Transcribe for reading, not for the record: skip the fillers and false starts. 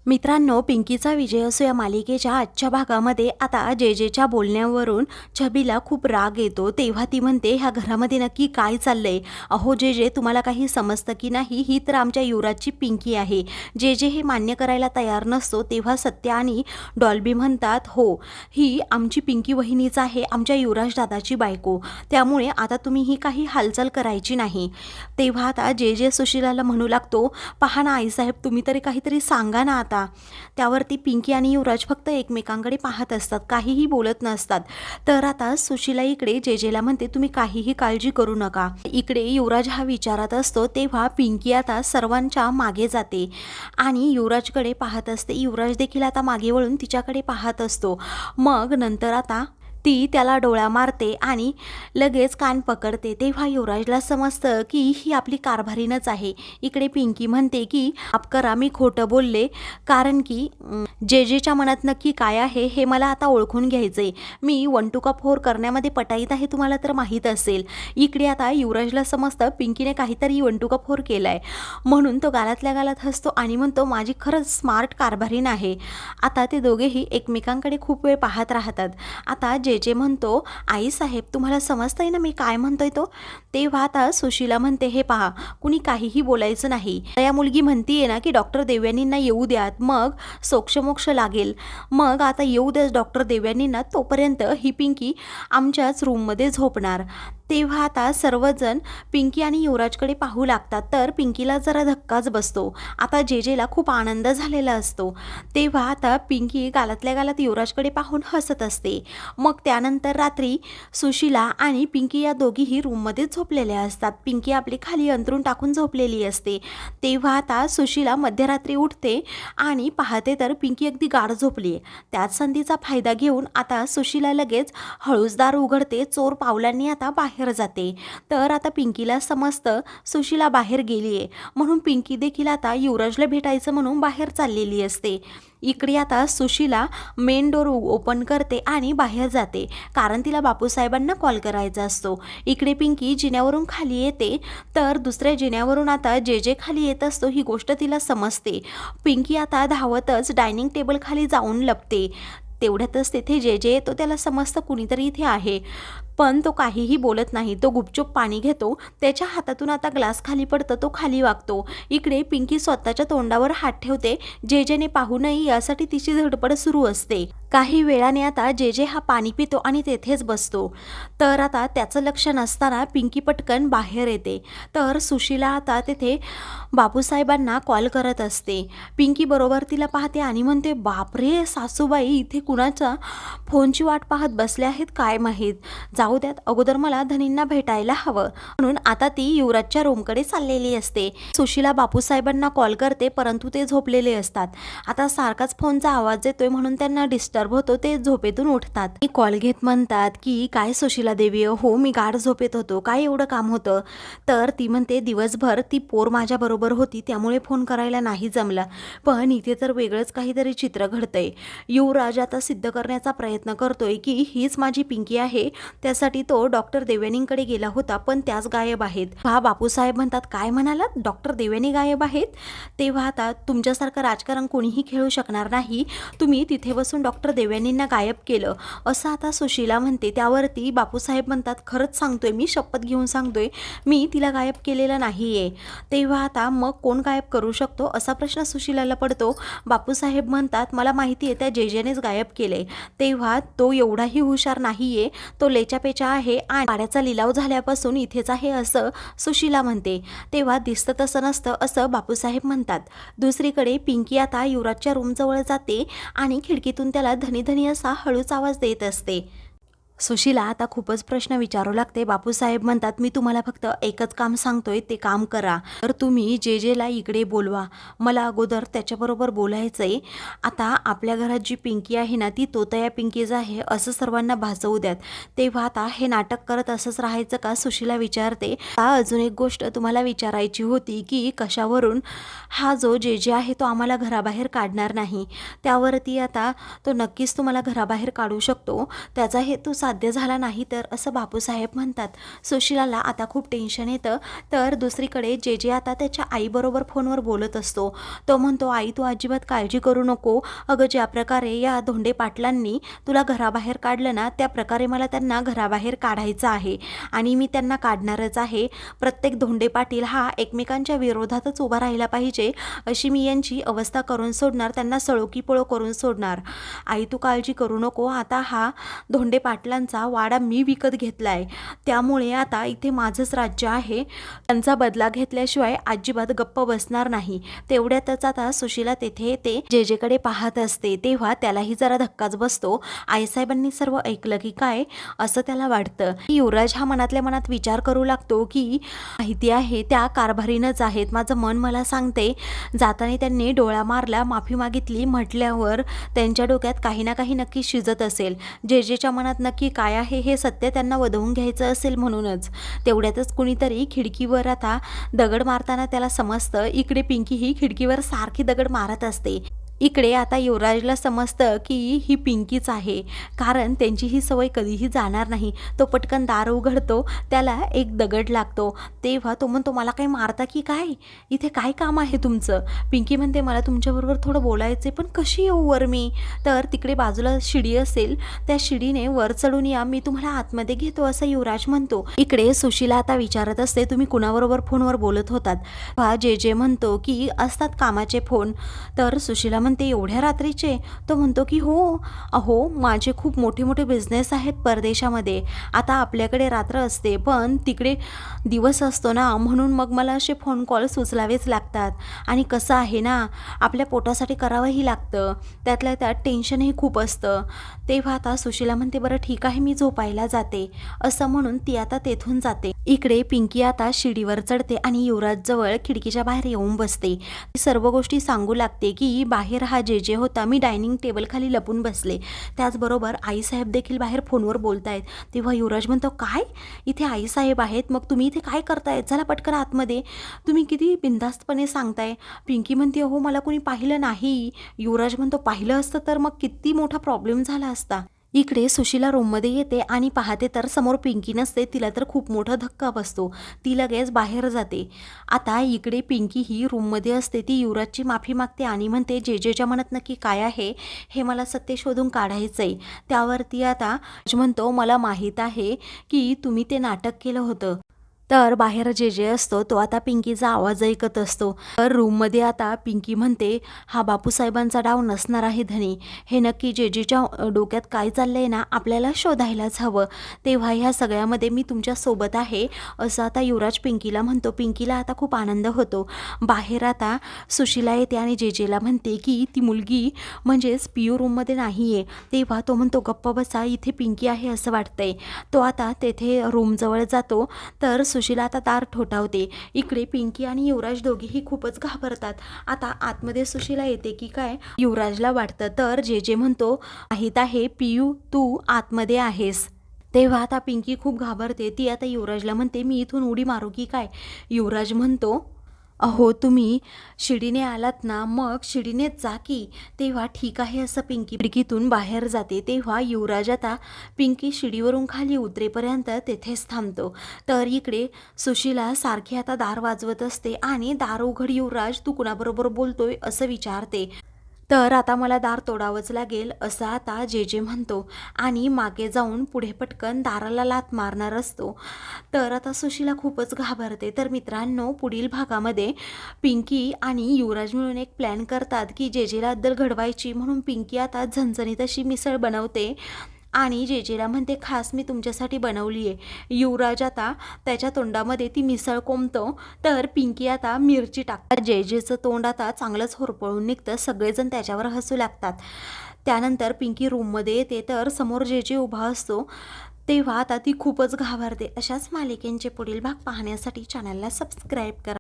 मित्रांनो, पिंकीचा विजय असो या मालिकेच्या आजच्या भागामध्ये आता जेजेच्या बोलण्यावरून छबीला खूप राग येतो. तेव्हा ती म्हणते, ह्या घरामध्ये नक्की काय चाललंय? अहो जेजे, तुम्हाला काही समजतं की नाही? ही तर आमच्या युवराजची पिंकी आहे. जेजे हे मान्य करायला तयार नसतो. तेव्हा सत्या आणि डॉल्बी म्हणतात, हो, ही आमची पिंकी वहिनीच आहे, आमच्या युवराज दादाची बायको. त्यामुळे आता तुम्ही ही काही हालचाल करायची नाही. तेव्हा आता जेजे सुशिलाला म्हणू लागतो, पहा ना आईसाहेब, तुम्ही तरी काहीतरी सांगा ना आता. त्यावरती पिंकी आणि युवराज फक्त एकमेकांकडे पाहत असतात, काहीही बोलत नसतात. तर आता सुशिला इकडे जेजेला म्हणते, तुम्ही काहीही काळजी करू नका. इकडे युवराज हा विचारात असतो. तेव्हा पिंकी आता सर्वांच्या मागे जाते आणि युवराजकडे पाहत असते. युवराज देखील आता मागे वळून तिच्याकडे पाहत असतो. मग नंतर आता ती त्याला डोळा मारते आणि लगेच कान पकडते. तेव्हा युवराजला समजतं की ही आपली कारभारीनच आहे. इकडे पिंकी म्हणते की माफ करा, मी खोटं बोलले, कारण की जेजेच्या मनात नक्की काय आहे हे मला आता ओळखून घ्यायचंय. मी 1 to 4 करण्यामध्ये पटाईत आहे, तुम्हाला तर माहीत असेल. इकडे आता युवराजला समजतं पिंकीने काहीतरी 1 to 4 केलाय, म्हणून तो गालातल्या गालात हसतो आणि म्हणतो, माझी खरंच स्मार्ट कारभारीन आहे. आता ते दोघेही एकमेकांकडे खूप वेळ पाहत राहतात. आता जेजे म्हणतो, आई साहेब, तुम्हाला समजतंय ना मी काय म्हणतोय तो? तेव्हा आता सुशिला म्हणते, हे पहा, कुणी काहीही बोलायचं नाही. या मुलगी म्हणतीये ना की डॉक्टर देवयानींना येऊ द्यात, मग सोक्षमोक्ष लागेल. मग आता येऊ द्याच डॉक्टर देवयानींना, तोपर्यंत ही पिंकी आमच्याच रूममध्ये झोपणार. तेव्हा आता सर्वजण पिंकी आणि युवराजकडे पाहू लागतात. तर पिंकीला जरा धक्काच बसतो. आता जेजेला खूप आनंद झालेला असतो. तेव्हा आता पिंकी गालातल्या गालात युवराजकडे पाहून हसत असते. मग त्यानंतर रात्री सुशिला आणि पिंकी या दोघीही रूममध्ये झोपलेल्या असतात. पिंकी आपली खाली अंथरूण टाकून झोपलेली असते. तेव्हा आता सुशिला मध्यरात्री उठते आणि पाहते तर पिंकी अगदी गाढ झोपली आहे. त्याच संधीचा फायदा घेऊन आता सुशिला लगेच हळूच दार उघडते. चोर पावलांनी आता बाहेर जाते. तर आता पिंकीला समजतं सुशिला बाहेर गेली आहे, म्हणून पिंकी देखील आता युवराजला भेटायचं म्हणून बाहेर चाललेली असते. इकडे आता सुशिला मेन डोर ओपन करते आणि बाहेर जाते, कारण तिला बापूसाहेबांना कॉल करायचा असतो. इकडे पिंकी जिन्यावरून खाली येते. तर दुसऱ्या जिन्यावरून आता जेजे खाली येत असतो. ही गोष्ट तिला समजते. पिंकी आता धावतच डायनिंग टेबल खाली जाऊन लपते. तेवढ्यातच तेथे जेजे येतो. त्याला समजतं कुणीतरी इथे आहे, पण तो काहीही बोलत नाही. तो गुपचूप पाणी घेतो. त्याच्या हातातून आता ग्लास खाली पडतं. तो खाली वागतो. इकडे पिंकी स्वतःच्या तोंडावर हात ठेवते. जेजेने पाहू नये यासाठी तिची धडपड सुरू असते. काही वेळाने आता जेजे हा पाणी पितो आणि तेथेच बसतो. तर आता त्याचं लक्ष नसताना पिंकी पटकन बाहेर येते. तर सुशिला आता तेथे बापूसाहेबांना कॉल करत असते. पिंकी बरोबर तिला पाहते आणि म्हणते, बापरे सासूबाई, इथे कुणाच्या फोनची वाट पाहत बसले आहेत काय माहीत. जाऊ द्यात, अगोदर मला धनींना भेटायला हवं. म्हणून आता ती युवराजच्या रूमकडे चाललेली असते. सुशिला बापूसाहेबांना कॉल करते, परंतु ते झोपलेले असतात. आता सारखाच फोनचा आवाज येतोय म्हणून त्यांना डिस्टर्ब होतो. ते झोपेतून उठतात. कॉल घेत म्हणतात की काय सुशिला देवी, हो मी गाढ झोपेत होतो, काय एवढं काम होतं? तर ती म्हणते, दिवसभर ती पोर माझ्या बरोबर होती, त्यामुळे फोन करायला नाही जमला, पण इथे तर वेगळंच काहीतरी चित्र घडतंय. युवराज आता सिद्ध करण्याचा प्रयत्न करतोय की हीच माझी पिंकी आहे. त्यासाठी तो डॉक्टर देवयानींकडे गेला होता, पण त्याच गायब आहेत. हा बापूसाहेब म्हणतात, काय म्हणालात, डॉक्टर देवयानी गायब आहेत? तेव्हा आता तुमच्यासारखं राजकारण कोणीही खेळू शकणार नाही. तुम्ही तिथे बसून डॉक्टर देवयानींना गायब केलं, असं आता सुशिला म्हणते. त्यावरती बापूसाहेब म्हणतात, खरंच सांगतोय, मी शपथ घेऊन सांगतोय, मी तिला गायब केलेलं नाहीये. तेव्हा आता मग कोण गायब करू शकतो असा प्रश्न सुशिलाला पडतो. बापूसाहेब म्हणतात, मला माहिती आहे त्या जेजेनेच गायब केले. तेव्हा तो एवढाही हुशार नाहीये, तो लेचापेचा आहे आणि पाड्याचा लिलाव झाल्यापासून इथेच आहे असं सुशिला म्हणते. तेव्हा दिसतं तसं नसतं असं बापूसाहेब म्हणतात. दुसरीकडे पिंकी आता युवराजच्या रूमजवळ जाते आणि खिडकीतून त्याला धनी धनी असा हळूच आवाज देत असते. सुशिला आता खूपच प्रश्न विचारू लागते. बापूसाहेब म्हणतात, मी तुम्हाला फक्त एकच काम सांगतोय, ते काम करा. तर तुम्ही जेजेला इकडे बोलवा, मला अगोदर त्याच्याबरोबर बोलायचंय. आता आपल्या घरात जी पिंकी आहे ना, ती तोतया पिंकीच आहे असं सर्वांना भासवू द्यात. तेव्हा आता हे नाटक करत असंच राहायचं का, सुशिला विचारते. अजून एक गोष्ट तुम्हाला विचारायची होती की कशावरून हा जो जेजे आहे तो आम्हाला घराबाहेर काढणार नाही. त्यावरती आता तो नक्कीच तुम्हाला घराबाहेर काढू शकतो. त्याचा हेतू साध्य झाला नाही तर असं बापूसाहेब म्हणतात. सुशिलाला आता खूप टेन्शन येतं. तर दुसरीकडे जे जे आता त्याच्या आईबरोबर फोनवर बोलत असतो. तो म्हणतो, आई तू अजिबात काळजी करू नको. अगं ज्या प्रकारे या धोंडे पाटलांनी तुला घराबाहेर काढलं ना, त्या प्रकारे मला त्यांना घराबाहेर काढायचं आहे आणि मी त्यांना काढणारच आहे. प्रत्येक धोंडे पाटील हा एकमेकांच्या विरोधातच उभा राहिला पाहिजे, अशी मी यांची अवस्था करून सोडणार, त्यांना सळोकीपळो करून सोडणार. आई तू काळजी करू नको. आता हा धोंडे पाटलांचा वाडा मी विकत घेतला आहे, त्यामुळे आता इथे माझंच राज्य आहे. त्यांचा बदला घेतल्याशिवाय अजिबात गप्प बसणार नाही. तेवढ्यातच आता सुशिला तेथे येते. जेजेकडे पाहत असते तेव्हा त्यालाही जरा धक्काच बसतो. आईसाहेबांनी सर्व ऐकलं की काय असं त्याला वाटतं. युवराज हा मनातल्या मनात विचार करू लागतो की माहिती आहे त्या कारभारीनच आहेत. माझं मन मला सांगते. जाताना त्यांनी डोळा मारला, माफी मागितली म्हटल्यावर त्यांच्या डोक्यात काही ना काही नक्की शिजत असेल. जेजेच्या मनात नक्की काय आहे हे सत्य त्यांना वधवून घ्यायचं असेल म्हणूनच. तेवढ्यातच कुणीतरी खिडकीवर आता दगड मारताना त्याला समजतं. इकडे पिंकी ही खिडकीवर सारखी दगड मारत असते. इकडे आता युवराजला समजतं की ही पिंकीच आहे, कारण त्यांची ही सवय कधीही जाणार नाही. तो पटकन दार उघडतो. त्याला एक दगड लागतो. तेव्हा तो म्हणतो, मला काही मारता की काय? इथे काय काम आहे तुमचं? पिंकी म्हणते, मला तुमच्याबरोबर थोडं बोलायचे, पण कशी येऊ वर मी? तर तिकडे बाजूला शिडी असेल, त्या शिडीने वर चढून या, मी तुम्हाला आतमध्ये घेतो असं युवराज म्हणतो. इकडे सुशिला आता विचारत असते, तुम्ही कुणाबरोबर फोनवर बोलत होतात? जे जे म्हणतो की असतात कामाचे फोन. तर सुशिला म्हणते, एवढ्या रात्रीचे? तो म्हणतो की हो, अहो माझे खूप मोठे मोठे बिझनेस आहेत परदेशामध्ये. आता आपल्याकडे रात्र असते पण तिकडे दिवस असतो ना, म्हणून मग मला असे फोन कॉल्स उचलावेच लागतात. आणि कसं आहे ना, आपल्या पोटासाठी करावंही लागतं, त्यातल्या त्यात टेन्शनही खूप असतं. तेव्हा आता सुशिला म्हणते, बरं ठीक आहे मी झोपायला जाते असं म्हणून ती आता तेथून जाते. इकडे पिंकी आता शिडीवर चढते आणि युवराजजवळ खिडकीच्या बाहेर येऊन बसते. सर्व गोष्टी सांगू लागते की बाहेर हा जे जे होता, मी डायनिंग टेबल खाली लपून बसले, त्याचबरोबर आईसाहेब देखील बाहेर फोनवर बोलतायत. तेव्हा युवराज म्हणतो, काय इथे आईसाहेब आहेत? मग तुम्ही इथे काय करताय? चला पटकन आतमध्ये. तुम्ही किती बिनधास्तपणे सांगताय. पिंकी म्हणते, हो मला कोणी पाहिलं नाही. युवराज म्हणतो, पाहिलं असतं तर मग किती मोठा प्रॉब्लेम झाला असता. इकडे सुशिला रूममध्ये येते आणि पाहते तर समोर पिंकी नसते. तिला तर खूप मोठा धक्का बसतो. ती लगेच बाहेर जाते. आता इकडे पिंकी ही रूममध्ये असते. ती युवराजची माफी मागते आणि म्हणते, जेजेच्या मनात नक्की काय आहे हे मला सत्य शोधून काढायचं आहे. त्यावरती आता म्हणतो, मला माहीत आहे की तुम्ही ते नाटक केलं होतं. तर बाहेर जे जे असतो तो आता पिंकीचा आवाज ऐकत असतो. तर रूममध्ये आता पिंकी म्हणते, हा बापूसाहेबांचा डाव नसणार आहे धनी. हे नक्की जेजेच्या डोक्यात काय चाललंय ना, आपल्याला शोधायलाच हवं. तेव्हा ह्या सगळ्यामध्ये मी तुमच्या सोबत आहे असं आता युवराज पिंकीला म्हणतो. पिंकीला आता खूप आनंद होतो. बाहेर आता सुशिला येते आणि जेजेला म्हणते की ती मुलगी म्हणजेच पियू रूममध्ये नाही आहे. तेव्हा तो म्हणतो, गप्प बसा, इथे पिंकी आहे असं वाटतंय. तो आता तेथे रूमजवळ जातो. तर सुशिला आता दार ठोठावते. इकडे पिंकी आणि युवराज दोघेही खूपच घाबरतात. आता आतमध्ये सुशिला येते की काय युवराजला वाटतं. तर जे जे म्हणतो, माहीत आहे पियू तू आतमध्ये आहेस. तेव्हा आता पिंकी खूप घाबरते. ती आता युवराजला म्हणते, मी इथून उडी मारू की काय? युवराज म्हणतो, अहो तुम्ही शिडीने आलात ना, मग शिडीनेच जा की. तेव्हा ठीक आहे असं पिंकी खिडकीतून बाहेर जाते. तेव्हा युवराज आता पिंकी शिडीवरून खाली उतरेपर्यंत तेथेच थांबतो. तर इकडे सुशिला सारखी आता दार वाजवत असते आणि दार उघड युवराज, तू कुणाबरोबर बोलतोय असं विचारते. तर आता मला दार तोडावंच लागेल असं आता जे जे म्हणतो आणि मागे जाऊन पुढे पटकन दाराला लाथ मारणार असतो. तर आता सुशिला खूपच घाबरते. तर मित्रांनो, पुढील भागामध्ये पिंकी आणि युवराज मिळून एक प्लॅन करतात की जेजेला अद्दल घडवायची, म्हणून पिंकी आता झणझणीत अशी मिसळ बनवते आणि जेजेला म्हणते, खास मी तुमच्यासाठी बनवली आहे. युवराज आता त्याच्या तोंडामध्ये ती मिसळ कोंबतो. तर पिंकी आता मिरची टाकतात. जेजेचं तोंड आता चांगलंच होरपळून निघतं. सगळेजण त्याच्यावर हसू लागतात. त्यानंतर पिंकी रूममध्ये येते तर समोर जेजे उभा असतो. तेव्हा आता ती खूपच घाबरते. अशाच मालिकेंचे पुढील भाग पाहण्यासाठी चॅनलला सबस्क्राईब करा.